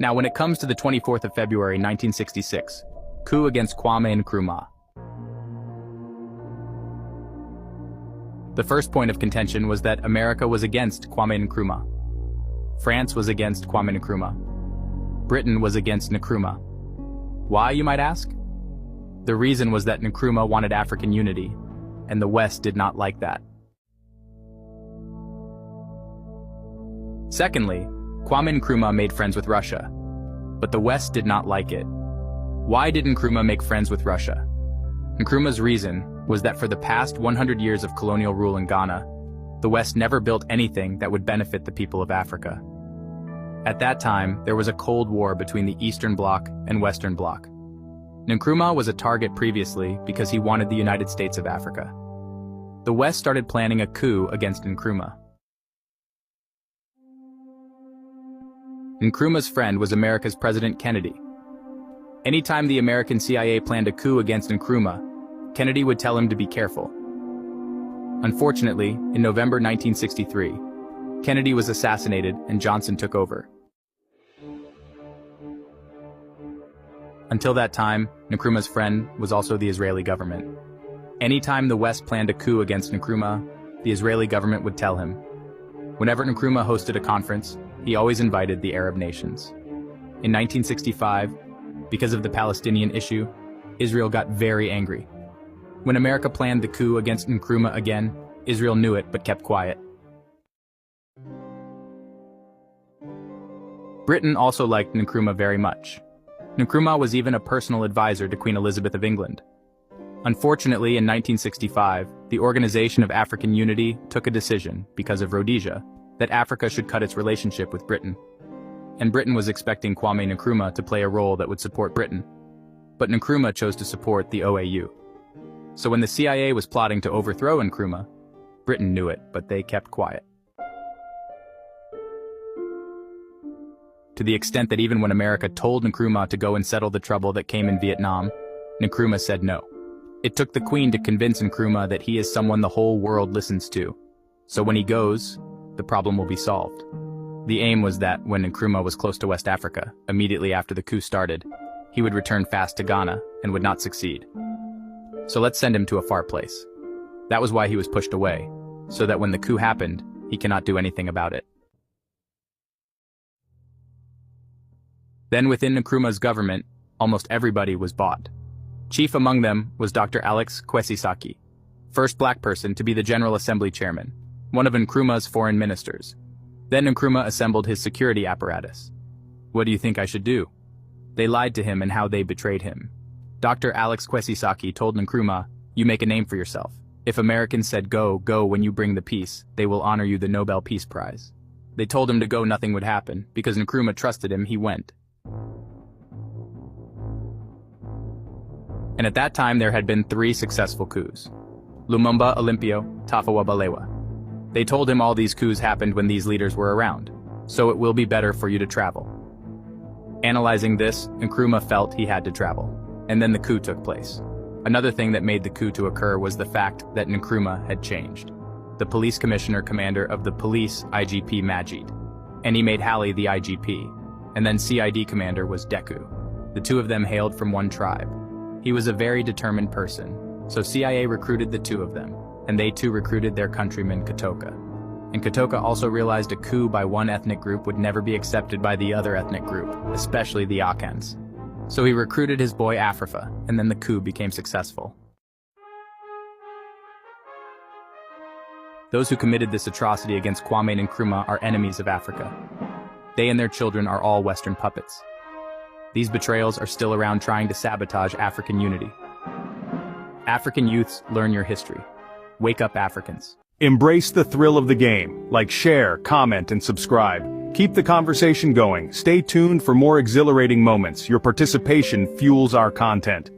Now, when it comes to the 24th of February 1966, coup against Kwame Nkrumah. The first point of contention was that America was against Kwame Nkrumah. France was against Kwame Nkrumah. Britain was against Nkrumah. Why, you might ask? The reason was that Nkrumah wanted African unity, and the West did not like that. Secondly, Kwame Nkrumah made friends with Russia, but the West did not like it. Why did Nkrumah make friends with Russia? Nkrumah's reason was that for the past 100 years of colonial rule in Ghana, the West never built anything that would benefit the people of Africa. At that time, there was a Cold War between the Eastern Bloc and Western Bloc. Nkrumah was a target previously because he wanted the United States of Africa. The West started planning a coup against Nkrumah. Nkrumah's friend was America's President Kennedy. Anytime the American CIA planned a coup against Nkrumah, Kennedy would tell him to be careful. Unfortunately, in November 1963, Kennedy was assassinated and Johnson took over. Until that time, Nkrumah's friend was also the Israeli government. Anytime the West planned a coup against Nkrumah, the Israeli government would tell him. Whenever Nkrumah hosted a conference, he always invited the Arab nations. In 1965, because of the Palestinian issue, Israel got very angry. When America planned the coup against Nkrumah again, Israel knew it but kept quiet. Britain also liked Nkrumah very much. Nkrumah was even a personal advisor to Queen Elizabeth of England. Unfortunately, in 1965, the Organization of African Unity took a decision, because of Rhodesia, that Africa should cut its relationship with Britain. And Britain was expecting Kwame Nkrumah to play a role that would support Britain. But Nkrumah chose to support the OAU. So when the CIA was plotting to overthrow Nkrumah, Britain knew it, but they kept quiet. To the extent that even when America told Nkrumah to go and settle the trouble that came in Vietnam, Nkrumah said no. It took the Queen to convince Nkrumah that he is someone the whole world listens to. So when he goes, the problem will be solved. The aim was that when Nkrumah was close to West Africa, immediately after the coup started, he would return fast to Ghana and would not succeed. So let's send him to a far place. That was why he was pushed away, so that when the coup happened, he cannot do anything about it. Then within Nkrumah's government, almost everybody was bought. Chief among them was Dr. Alex Kwesi, first black person to be the General Assembly chairman, one of Nkrumah's foreign ministers. Then Nkrumah assembled his security apparatus. What do you think I should do? They lied to him and how they betrayed him. Dr. Alex Kwesi told Nkrumah, "You make a name for yourself. If Americans said go, go when you bring the peace, they will honor you the Nobel Peace Prize." They told him to go, nothing would happen. Because Nkrumah trusted him, he went. And at that time there had been 3 successful coups. Lumumba, Olympio, Tafawa Balewa. They told him all these coups happened when these leaders were around, so it will be better for you to travel. Analyzing this, Nkrumah felt he had to travel, and then the coup took place. Another thing that made the coup to occur was the fact that Nkrumah had changed. The police commissioner commander of the police, IGP Majid, and he made Halley the IGP, and then CID commander was Deku. The two of them hailed from one tribe. He was a very determined person, so CIA recruited the two of them, and they too recruited their countryman Katoka. And Katoka also realized a coup by one ethnic group would never be accepted by the other ethnic group, especially the Akans. So he recruited his boy Afrifa, and then the coup became successful. Those who committed this atrocity against Kwame Nkrumah are enemies of Africa. They and their children are all Western puppets. These betrayals are still around trying to sabotage African unity. African youths, learn your history. Wake up, Africans. Embrace the thrill of the game. Like, share, comment, and subscribe. Keep the conversation going. Stay tuned for more exhilarating moments. Your participation fuels our content.